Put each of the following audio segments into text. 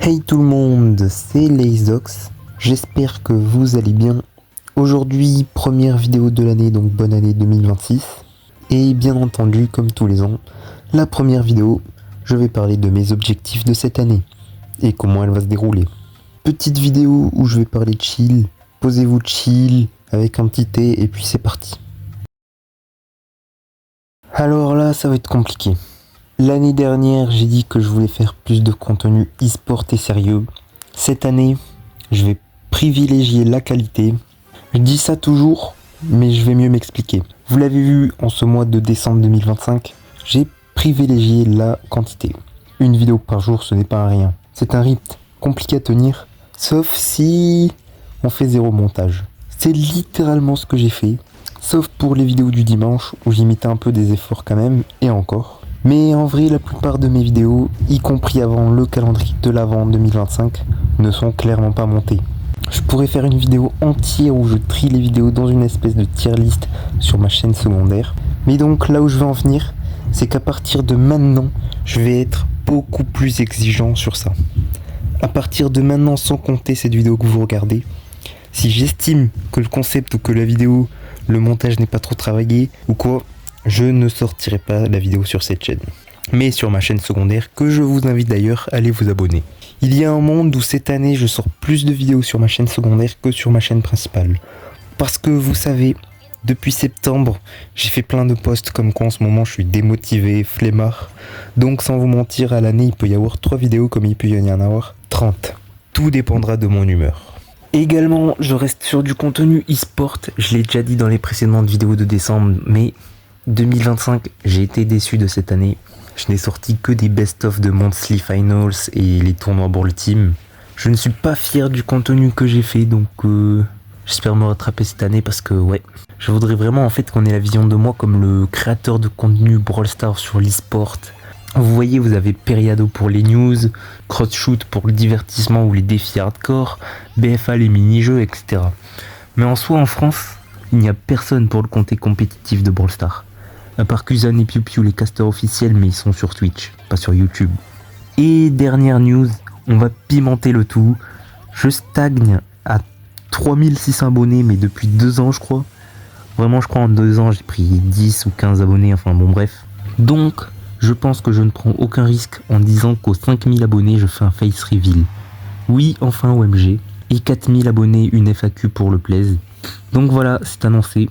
Hey tout le monde, c'est Lazox, j'espère que vous allez bien. Aujourd'hui, première vidéo de l'année, donc bonne année 2026. Et bien entendu, comme tous les ans, la première vidéo, je vais parler de mes objectifs de cette année et comment elle va se dérouler. Petite vidéo où je vais parler chill, posez-vous chill avec un petit thé et puis c'est parti. Alors là, ça va être compliqué. L'année dernière, j'ai dit que je voulais faire plus de contenu e-sport et sérieux. Cette année, je vais privilégier la qualité. Je dis ça toujours, mais je vais mieux m'expliquer. Vous l'avez vu en ce mois de décembre 2025, j'ai privilégié la quantité. Une vidéo par jour, ce n'est pas un rien. C'est un rythme compliqué à tenir, sauf si on fait zéro montage. C'est littéralement ce que j'ai fait, sauf pour les vidéos du dimanche où j'y mettais un peu des efforts quand même, et encore. Mais en vrai, la plupart de mes vidéos, y compris avant le calendrier de l'Avent 2025, ne sont clairement pas montées. Je pourrais faire une vidéo entière où je trie les vidéos dans une espèce de tier list sur ma chaîne secondaire. Mais donc là où je veux en venir, c'est qu'à partir de maintenant, je vais être beaucoup plus exigeant sur ça. À partir de maintenant, sans compter cette vidéo que vous regardez, si j'estime que le concept ou que la vidéo, le montage n'est pas trop travaillé ou quoi, je ne sortirai pas la vidéo sur cette chaîne, mais sur ma chaîne secondaire, que je vous invite d'ailleurs à aller vous abonner. Il y a un monde où cette année je sors plus de vidéos sur ma chaîne secondaire que sur ma chaîne principale. Parce que vous savez, depuis septembre, j'ai fait plein de posts comme quoi en ce moment je suis démotivé, flemmard. Donc sans vous mentir, à l'année il peut y avoir 3 vidéos comme il peut y en avoir 30. Tout dépendra de mon humeur. Également, je reste sur du contenu e-sport, je l'ai déjà dit dans les précédentes vidéos de décembre, mais 2025, j'ai été déçu de cette année. Je n'ai sorti que des best-of de Monthly Finals et les tournois Brawl Team. Je ne suis pas fier du contenu que j'ai fait, donc j'espère me rattraper cette année parce que ouais, je voudrais vraiment en fait qu'on ait la vision de moi comme le créateur de contenu Brawl Stars sur l'e-sport. Vous voyez, vous avez Periado pour les news, Crosshoot pour le divertissement ou les défis hardcore, BFA les mini-jeux, etc. Mais en soi, en France, il n'y a personne pour le comté compétitif de Brawl Stars. À part Kuzan et Piu Piu, les casters officiels, mais ils sont sur Twitch, pas sur YouTube. Et dernière news, on va pimenter le tout. Je stagne à 3600 abonnés, mais depuis 2 ans je crois. Vraiment je crois en 2 ans j'ai pris 10 ou 15 abonnés, enfin bon bref. Donc je pense que je ne prends aucun risque en disant qu'aux 5000 abonnés je fais un face reveal. Oui, enfin OMG. Et 4000 abonnés, une FAQ pour le plaise. Donc voilà, c'est annoncé.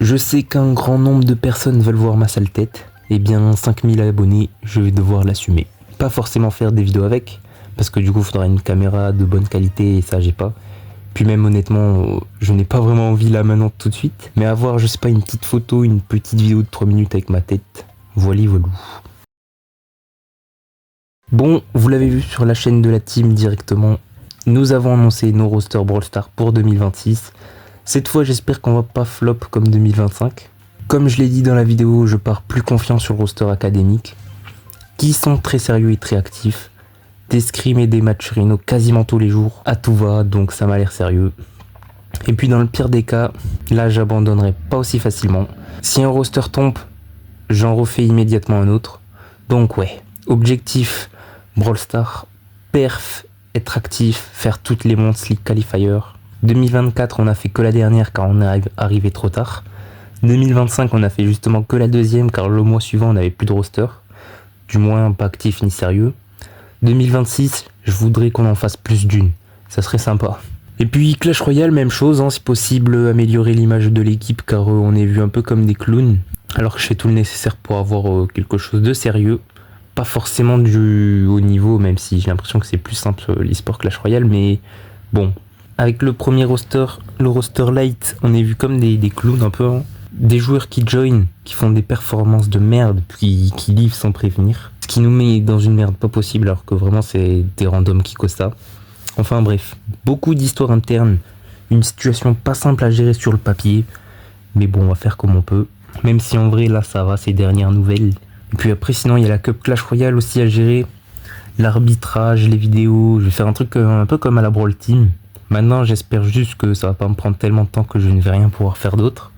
Je sais qu'un grand nombre de personnes veulent voir ma sale tête. Et bien 5000 abonnés, je vais devoir l'assumer. Pas forcément faire des vidéos avec, parce que du coup il faudra une caméra de bonne qualité et ça j'ai pas. Puis même honnêtement, je n'ai pas vraiment envie là maintenant tout de suite. Mais avoir, je sais pas, une petite photo, une petite vidéo de 3 minutes avec ma tête, voilà. Bon, vous l'avez vu sur la chaîne de la team directement. Nous avons annoncé nos rosters Brawl Stars pour 2026. Cette fois, j'espère qu'on va pas flop comme 2025. Comme je l'ai dit dans la vidéo, je pars plus confiant sur le roster académique, qui sont très sérieux et très actifs. Des scrims et des matchs Rhino quasiment tous les jours, à tout va, donc ça m'a l'air sérieux. Et puis dans le pire des cas, là j'abandonnerai pas aussi facilement. Si un roster tombe, j'en refais immédiatement un autre. Donc ouais, objectif Brawl Stars, perf, être actif, faire toutes les monthly qualifiers. 2024, on a fait que la dernière car on est arrivé trop tard. 2025, on a fait justement que la deuxième car le mois suivant, on n'avait plus de roster. Du moins, pas actif ni sérieux. 2026, je voudrais qu'on en fasse plus d'une. Ça serait sympa. Et puis Clash Royale, même chose, hein, si possible, améliorer l'image de l'équipe car on est vu un peu comme des clowns. Alors que je fais tout le nécessaire pour avoir quelque chose de sérieux. Pas forcément du haut niveau, même si j'ai l'impression que c'est plus simple l'e-sport Clash Royale, mais bon. Avec le premier roster, le roster light, on est vu comme des clowns un peu, hein. Des joueurs qui join, qui font des performances de merde, puis qui livrent sans prévenir. Ce qui nous met dans une merde pas possible, alors que vraiment c'est des randoms qui causent ça. Enfin bref, beaucoup d'histoires internes, une situation pas simple à gérer sur le papier, mais bon, on va faire comme on peut. Même si en vrai, là ça va, ces dernières nouvelles. Et puis après, sinon, il y a la Cup Clash Royale aussi à gérer. L'arbitrage, les vidéos, je vais faire un truc un peu comme à la Brawl Team. Maintenant, j'espère juste que ça va pas me prendre tellement de temps que je ne vais rien pouvoir faire d'autre.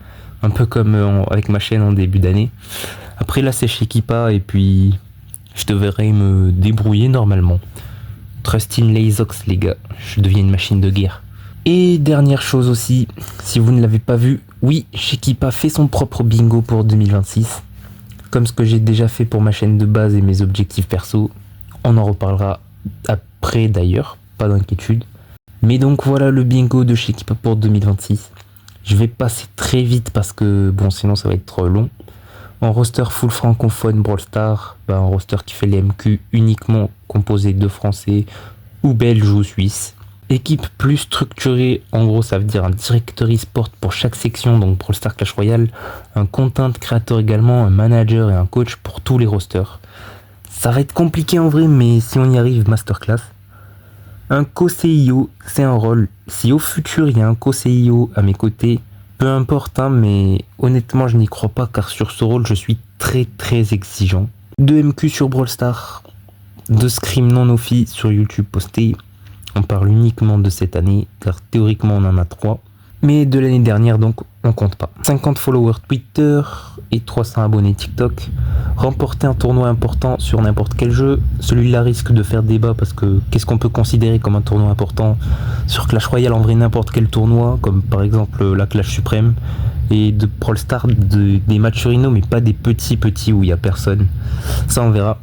Un peu comme avec ma chaîne en début d'année. Après là, c'est chez Kipa et puis je devrais me débrouiller normalement. Trust in Lazox, les gars. Je deviens une machine de guerre. Et dernière chose aussi, si vous ne l'avez pas vu, oui, Shekipa fait son propre bingo pour 2026. Comme ce que j'ai déjà fait pour ma chaîne de base et mes objectifs perso. On en reparlera après d'ailleurs, pas d'inquiétude. Mais donc voilà le bingo de Shekipa pour 2026. Je vais passer très vite parce que bon sinon ça va être trop long. En roster full francophone Brawl Stars, un roster qui fait les MQ uniquement composé de français ou belges ou suisses. Équipe plus structurée, en gros ça veut dire un directeur e-sport pour chaque section, donc Brawl Stars Clash Royale, un content créateur également, un manager et un coach pour tous les rosters. Ça va être compliqué en vrai, mais si on y arrive, masterclass. Un co-CIO, c'est un rôle. Si au futur il y a un co-CIO à mes côtés, peu importe, hein, mais honnêtement je n'y crois pas car sur ce rôle je suis très très exigeant. 2 MQ sur Brawl Stars, 2 scrims non offi sur YouTube postés. On parle uniquement de cette année car théoriquement on en a 3. Mais de l'année dernière donc on compte pas. 50 followers Twitter et 300 abonnés TikTok. Remporter un tournoi important sur n'importe quel jeu. Celui-là risque de faire débat parce que qu'est-ce qu'on peut considérer comme un tournoi important sur Clash Royale, en vrai n'importe quel tournoi, comme par exemple la Clash Suprême. Et de Brawl Stars, des matchs Rhino, mais pas des petits où il y a personne. Ça on verra.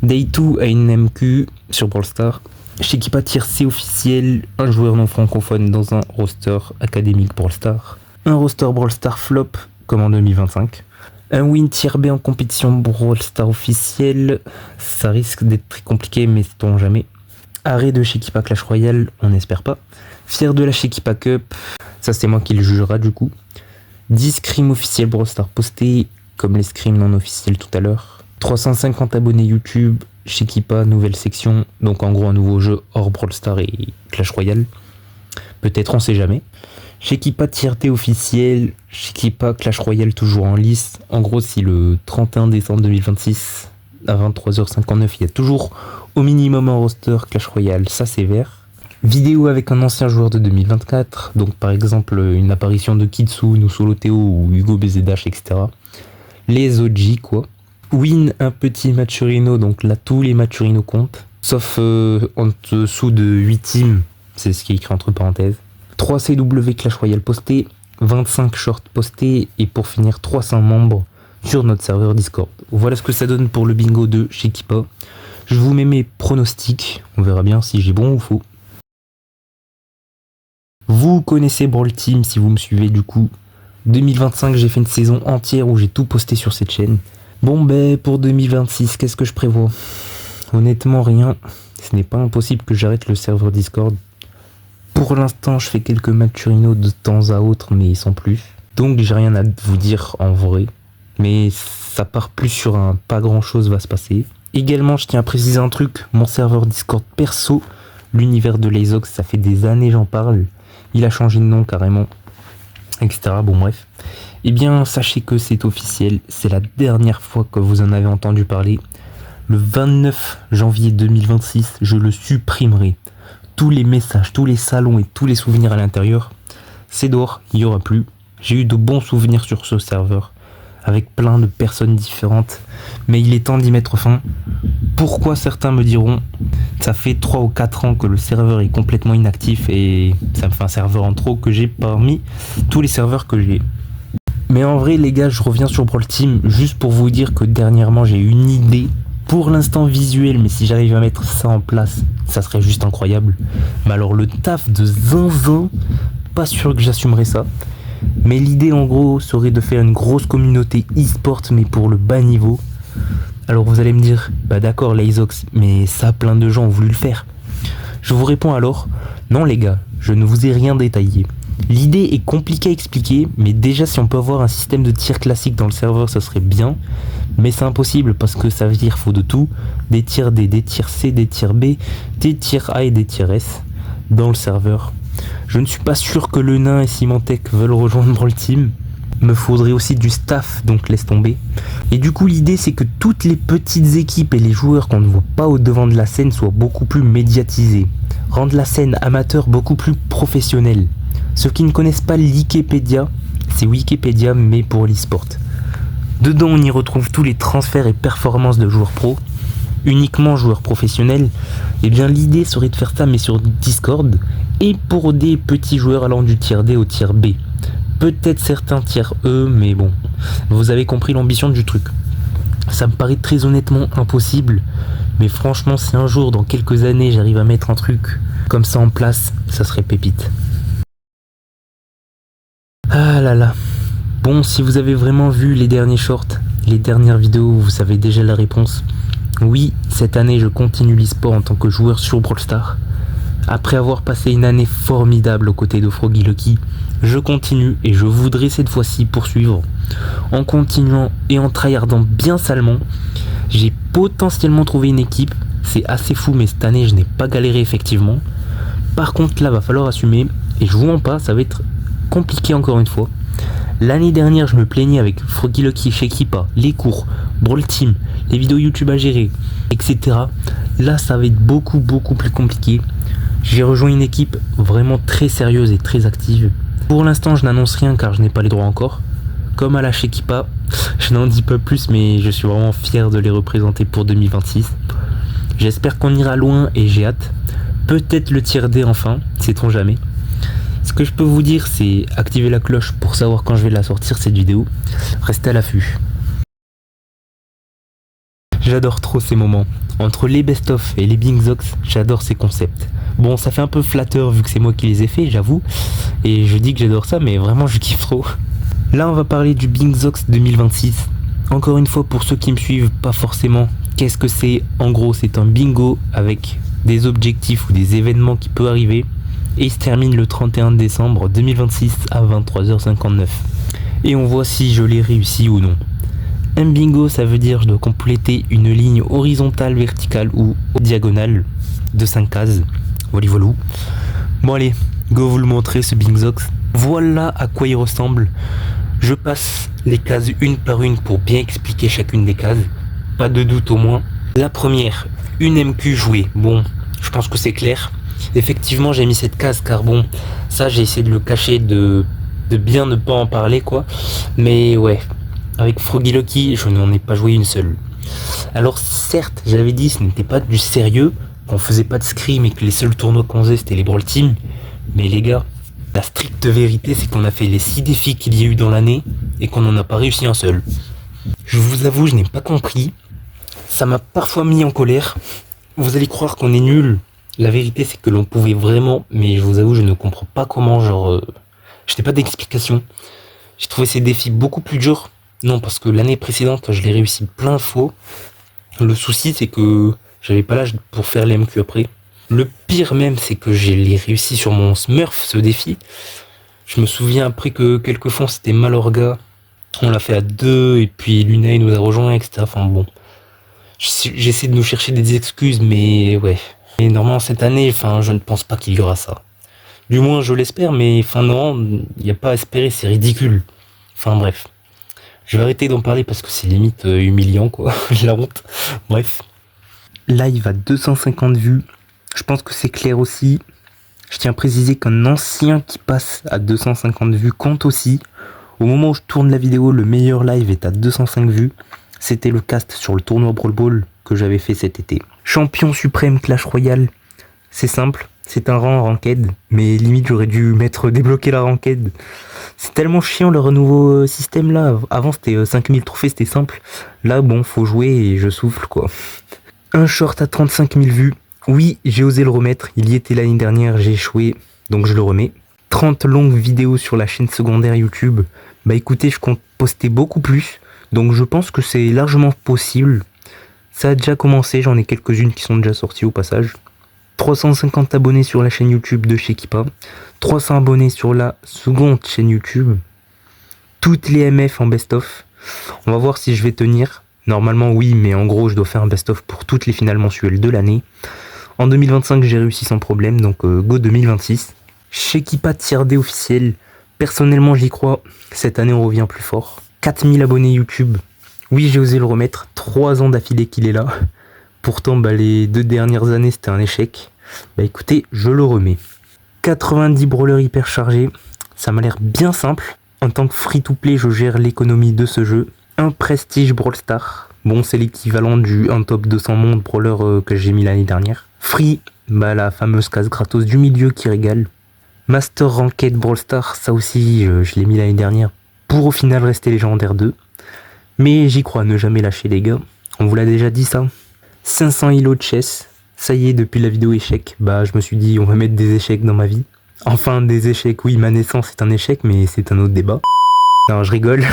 Day 2 à une MQ sur Brawl Stars. Shekipa tier C officiel, un joueur non francophone dans un roster académique Brawl Stars. Un roster Brawl Stars flop, comme en 2025. Un win tier B en compétition Brawl Stars officiel, ça risque d'être très compliqué, mais sait-on jamais. Arrêt de Shekipa Clash Royale, on n'espère pas. Fier de la Shekipa Cup, ça c'est moi qui le jugera du coup. 10 scrims officiels Brawl Stars postés, comme les scrims non officiels tout à l'heure. 350 abonnés YouTube, Shekipa, nouvelle section, donc en gros un nouveau jeu hors Brawl Stars et Clash Royale. Peut-être, on sait jamais. Shekipa tier T officiel, Shekipa Clash Royale toujours en lice. En gros, si le 31 décembre 2026 à 23h59, il y a toujours au minimum un roster Clash Royale, ça c'est vert. Vidéo avec un ancien joueur de 2024, donc par exemple une apparition de Kitsune ou Solo Théo ou Hugo BZH, etc. Les OG quoi. Win un petit match Rhino, donc là tous les matchs Rhino comptent, sauf en dessous de 8 teams, c'est ce qui est écrit entre parenthèses. 3 CW Clash Royale postés, 25 shorts postés et pour finir 300 membres sur notre serveur Discord. Voilà ce que ça donne pour le bingo de Shekipa. Je vous mets mes pronostics, on verra bien si j'ai bon ou faux. Vous connaissez Brawl Team si vous me suivez du coup. 2025 j'ai fait une saison entière où j'ai tout posté sur cette chaîne. Bon pour 2026, qu'est-ce que je prévois? Honnêtement rien, ce n'est pas impossible que j'arrête le serveur Discord. Pour l'instant je fais quelques matchs Rhino de temps à autre mais sans plus. Donc j'ai rien à vous dire en vrai. Mais ça part plus sur un pas grand chose va se passer. Également je tiens à préciser un truc, mon serveur Discord perso, l'univers de Lazox, ça fait des années j'en parle. Il a changé de nom carrément, etc. Bon bref. Eh bien, sachez que c'est officiel, c'est la dernière fois que vous en avez entendu parler. Le 29 janvier 2026, je le supprimerai. Tous les messages, tous les salons et tous les souvenirs à l'intérieur, c'est dehors, il n'y aura plus. J'ai eu de bons souvenirs sur ce serveur, avec plein de personnes différentes, mais il est temps d'y mettre fin. Pourquoi certains me diront, ça fait 3 ou 4 ans que le serveur est complètement inactif et ça me fait un serveur en trop que j'ai parmi tous les serveurs que j'ai. Mais en vrai les gars, je reviens sur Brawl Team juste pour vous dire que dernièrement j'ai une idée, pour l'instant visuelle, mais si j'arrive à mettre ça en place, ça serait juste incroyable. Mais alors le taf de zinzin, pas sûr que j'assumerai ça. Mais l'idée en gros serait de faire une grosse communauté e-sport mais pour le bas niveau. Alors vous allez me dire, bah d'accord Lazox, mais ça plein de gens ont voulu le faire. Je vous réponds alors, non les gars, je ne vous ai rien détaillé. L'idée est compliquée à expliquer, mais déjà si on peut avoir un système de tir classique dans le serveur, ça serait bien. Mais c'est impossible parce que ça veut dire faut de tout. Des tirs D, des tirs C, des tirs B, des tirs A et des tirs S dans le serveur. Je ne suis pas sûr que le nain et Symantec veulent rejoindre Brawl Team. Me faudrait aussi du staff, donc laisse tomber. Et du coup l'idée c'est que toutes les petites équipes et les joueurs qu'on ne voit pas au devant de la scène soient beaucoup plus médiatisés. Rendre la scène amateur beaucoup plus professionnelle. Ceux qui ne connaissent pas Wikipédia, c'est Wikipédia mais pour l'e-sport. Dedans on y retrouve tous les transferts et performances de joueurs pro. uniquement joueurs professionnels, eh bien l'idée serait de faire ça mais sur Discord et pour des petits joueurs allant du tiers D au tiers B. Peut-être certains tiers E, mais bon, vous avez compris l'ambition du truc. Ça me paraît très honnêtement impossible, mais franchement si un jour dans quelques années j'arrive à mettre un truc comme ça en place, ça serait pépite. Ah là là. Bon, si vous avez vraiment vu les derniers shorts, les dernières vidéos, vous savez déjà la réponse. Oui, cette année je continue l'e-sport en tant que joueur sur Brawl Stars. Après avoir passé une année formidable aux côtés de Froggy Lucky, je continue et je voudrais cette fois-ci poursuivre. En continuant et en tryhardant bien salement, j'ai potentiellement trouvé une équipe. C'est assez fou mais cette année je n'ai pas galéré effectivement. Par contre là va falloir assumer et je vous mens pas, ça va être compliqué encore une fois. L'année dernière je me plaignais avec Froggy Lucky, Shekipa, les cours, Brawl Team, les vidéos YouTube à gérer, etc. Là ça va être beaucoup plus compliqué. J'ai rejoint une équipe vraiment très sérieuse et très active. Pour l'instant je n'annonce rien car je n'ai pas les droits encore. Comme à la Shekipa, je n'en dis pas plus mais je suis vraiment fier de les représenter pour 2026. J'espère qu'on ira loin et j'ai hâte. Peut-être le tiers D enfin, sait-on jamais. Ce que je peux vous dire c'est activer la cloche pour savoir quand je vais la sortir cette vidéo. Restez à l'affût. J'adore trop ces moments. Entre les best-of et les Bingzox, j'adore ces concepts. Bon, ça fait un peu flatteur vu que c'est moi qui les ai fait, j'avoue. Et je dis que j'adore ça, mais vraiment je kiffe trop. Là, on va parler du Bingzox 2026. Encore une fois, pour ceux qui me suivent, pas forcément. Qu'est-ce que c'est? En gros, c'est un bingo avec des objectifs ou des événements qui peuvent arriver. Et il se termine le 31 décembre 2026 à 23h59. Et on voit si je l'ai réussi ou non. Un bingo, ça veut dire je dois compléter une ligne horizontale, verticale ou diagonale de 5 cases. Voilà. Bon allez, go vous le montrer ce Bingzox. Voilà à quoi il ressemble. Je passe les cases une par une pour bien expliquer chacune des cases. Pas de doute au moins. La première, une MQ jouée. Bon, je pense que c'est clair. Effectivement, j'ai mis cette case car bon, ça j'ai essayé de le cacher, de bien ne pas en parler quoi. Mais ouais. Avec Froggy Lucky, je n'en ai pas joué une seule. Alors certes, j'avais dit ce n'était pas du sérieux, qu'on faisait pas de scrim et que les seuls tournois qu'on faisait c'était les Brawl Team. Mais les gars, la stricte vérité c'est qu'on a fait les 6 défis qu'il y a eu dans l'année et qu'on n'en a pas réussi un seul. Je vous avoue, je n'ai pas compris. Ça m'a parfois mis en colère. Vous allez croire qu'on est nul. La vérité c'est que l'on pouvait vraiment, mais je vous avoue, je ne comprends pas comment, je n'ai pas d'explication. J'ai trouvé ces défis beaucoup plus durs. Non, parce que l'année précédente, je l'ai réussi plein de fois. Le souci, c'est que j'avais pas l'âge pour faire les MQ après. Le pire même, c'est que je l'ai réussi sur mon Smurf, ce défi. Je me souviens après que quelques fois, c'était Malorga. On l'a fait à 2, et puis Lunay nous a rejoint, etc. Enfin bon. J'essaie de nous chercher des excuses, mais ouais. Et normalement, cette année, je ne pense pas qu'il y aura ça. Du moins, je l'espère, mais non, il n'y a pas à espérer, c'est ridicule. Enfin bref. Je vais arrêter d'en parler parce que c'est limite humiliant quoi, j'ai la honte. Bref. Live à 250 vues, je pense que c'est clair aussi. Je tiens à préciser qu'un ancien qui passe à 250 vues compte aussi. Au moment où je tourne la vidéo, le meilleur live est à 205 vues. C'était le cast sur le tournoi Brawl Ball que j'avais fait cet été. Champion suprême Clash Royale, c'est simple. C'est un rang ranked, mais limite j'aurais dû débloquer la ranked. C'est tellement chiant leur nouveau système là. Avant c'était 5000 trophées, c'était simple. Là bon, faut jouer et je souffle quoi. Un short à 35 000 vues. Oui, j'ai osé le remettre. Il y était l'année dernière, j'ai échoué, donc je le remets. 30 longues vidéos sur la chaîne secondaire YouTube. Bah écoutez, je compte poster beaucoup plus, donc je pense que c'est largement possible. Ça a déjà commencé, j'en ai quelques-unes qui sont déjà sorties au passage. 350 abonnés sur la chaîne YouTube de Shekipa, 300 abonnés sur la seconde chaîne YouTube, toutes les MF en best-of. On va voir si je vais tenir. Normalement oui, mais en gros je dois faire un best-of pour toutes les finales mensuelles de l'année. En 2025 j'ai réussi sans problème, donc go 2026. Shekipa tiers D officiel, personnellement j'y crois, cette année on revient plus fort. 4000 abonnés YouTube, oui j'ai osé le remettre, 3 ans d'affilée qu'il est là. Pourtant, les 2 dernières années, c'était un échec. Écoutez, je le remets. 90 brawlers hyper chargés. Ça m'a l'air bien simple. En tant que free-to-play, je gère l'économie de ce jeu. Un prestige Brawl Stars. Bon, c'est l'équivalent du un top 200 monde brawler que j'ai mis l'année dernière. Free, bah la fameuse case gratos du milieu qui régale. Master Ranked Brawl Stars, ça aussi je l'ai mis l'année dernière pour au final rester légendaire 2. Mais j'y crois, ne jamais lâcher les gars. On vous l'a déjà dit ça. 500 îlots de chess. Ça y est, depuis la vidéo échec, bah je me suis dit on va mettre des échecs dans ma vie. Enfin des échecs, oui, ma naissance est un échec, mais c'est un autre débat. Non, je rigole,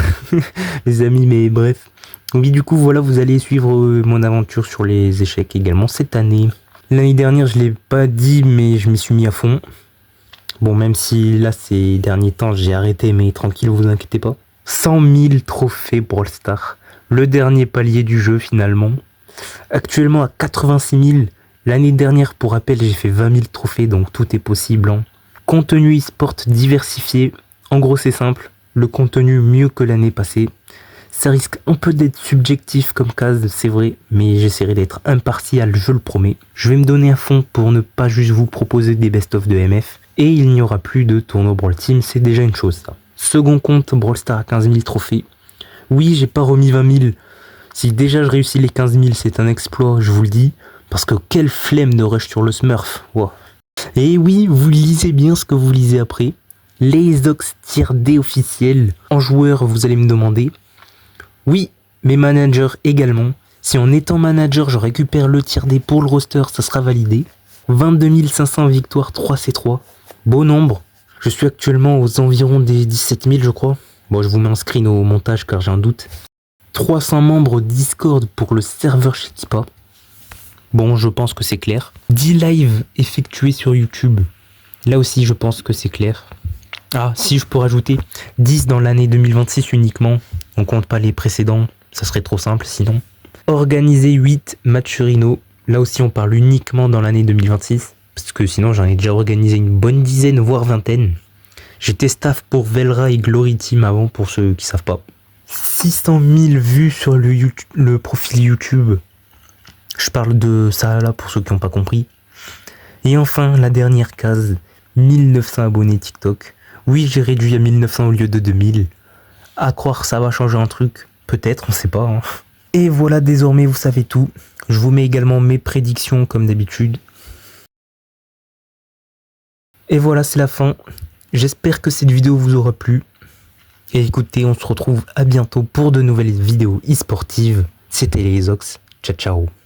les amis, mais bref. Oui, du coup, voilà, vous allez suivre mon aventure sur les échecs également cette année. L'année dernière, je l'ai pas dit, mais je m'y suis mis à fond. Bon, même si là, ces derniers temps, j'ai arrêté, mais tranquille, vous inquiétez pas. 100 000 trophées Brawl Stars. Le dernier palier du jeu, finalement. Actuellement, à 86 000. L'année dernière, pour rappel, j'ai fait 20 000 trophées, donc tout est possible. Hein. Contenu e-sport diversifié. En gros, c'est simple. Le contenu mieux que l'année passée. Ça risque un peu d'être subjectif comme case, c'est vrai, mais j'essaierai d'être impartial, je le promets. Je vais me donner à fond pour ne pas juste vous proposer des best-of de MF. Et il n'y aura plus de tournoi Brawl Team, c'est déjà une chose ça. Second compte, Brawl Stars à 15 000 trophées. Oui, j'ai pas remis 20 000. Si déjà je réussis les 15 000, c'est un exploit, je vous le dis. Parce que quelle flemme de rush sur le Smurf. Wow. Et oui, vous lisez bien ce que vous lisez après. Les Ox tier D officiels. En joueur, vous allez me demander. Oui, mes managers également. Si en étant manager, je récupère le tier D pour le roster, ça sera validé. 22 500 victoires 3C3. Beau nombre. Je suis actuellement aux environs des 17 000, je crois. Bon, je vous mets un screen au montage car j'ai un doute. 300 membres Discord pour le serveur Shekipa. Bon, je pense que c'est clair. 10 lives effectués sur YouTube. Là aussi, je pense que c'est clair. Ah, si je peux rajouter 10 dans l'année 2026 uniquement. On compte pas les précédents, ça serait trop simple sinon. Organiser 8 matchs sur Rhino. Là aussi, on parle uniquement dans l'année 2026. Parce que sinon, j'en ai déjà organisé une bonne dizaine, voire vingtaine. J'étais staff pour Velra et Glory Team avant, pour ceux qui savent pas. 600 000 vues sur le profil YouTube. Je parle de ça là pour ceux qui n'ont pas compris. Et enfin, la dernière case, 1900 abonnés TikTok. Oui, j'ai réduit à 1900 au lieu de 2000. À croire ça va changer un truc. Peut-être, on sait pas. Hein. Et voilà, désormais vous savez tout. Je vous mets également mes prédictions comme d'habitude. Et voilà, c'est la fin. J'espère que cette vidéo vous aura plu. Et écoutez, on se retrouve à bientôt pour de nouvelles vidéos e-sportives. C'était les Ox. Ciao, ciao.